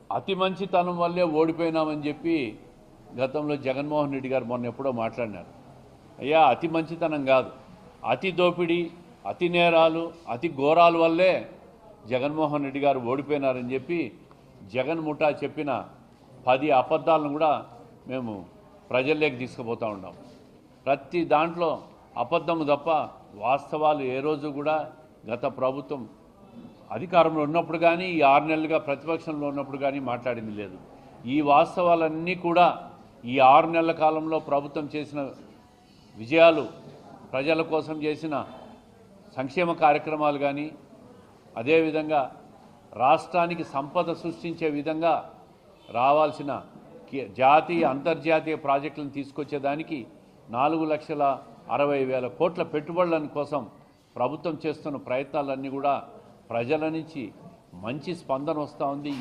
అతి మంచితనం వల్లే ఓడిపోయినామని చెప్పి గతంలో జగన్మోహన్ రెడ్డి గారు మొన్న ఎప్పుడో మాట్లాడినారు. అయ్యా, అతి మంచితనం కాదు, అతి దోపిడీ, అతి నేరాలు, అతి ఘోరాల వల్లే జగన్మోహన్ రెడ్డి గారు ఓడిపోయినారని చెప్పి జగన్ ముఠా చెప్పిన 10 అబద్ధాలను కూడా మేము ప్రజల్లోకి తీసుకుపోతూ ఉన్నాం. ప్రతి దాంట్లో అబద్ధం తప్ప వాస్తవాలు ఏ రోజు కూడా గత ప్రభుత్వం అధికారంలో ఉన్నప్పుడు కానీ ఈ 6 నెలలుగా ప్రతిపక్షంలో ఉన్నప్పుడు కానీ మాట్లాడింది లేదు. ఈ వాస్తవాలన్నీ కూడా ఈ 6 నెలల కాలంలో ప్రభుత్వం చేసిన విజయాలు, ప్రజల కోసం చేసిన సంక్షేమ కార్యక్రమాలు కానీ, అదేవిధంగా రాష్ట్రానికి సంపద సృష్టించే విధంగా రావాల్సిన జాతీయ అంతర్జాతీయ ప్రాజెక్టులను తీసుకొచ్చేదానికి 4,60,000 కోట్ల పెట్టుబడుల కోసం ప్రభుత్వం చేస్తున్న ప్రయత్నాలన్నీ కూడా ప్రజల నుంచి మంచి స్పందన వస్తూ ఉంది.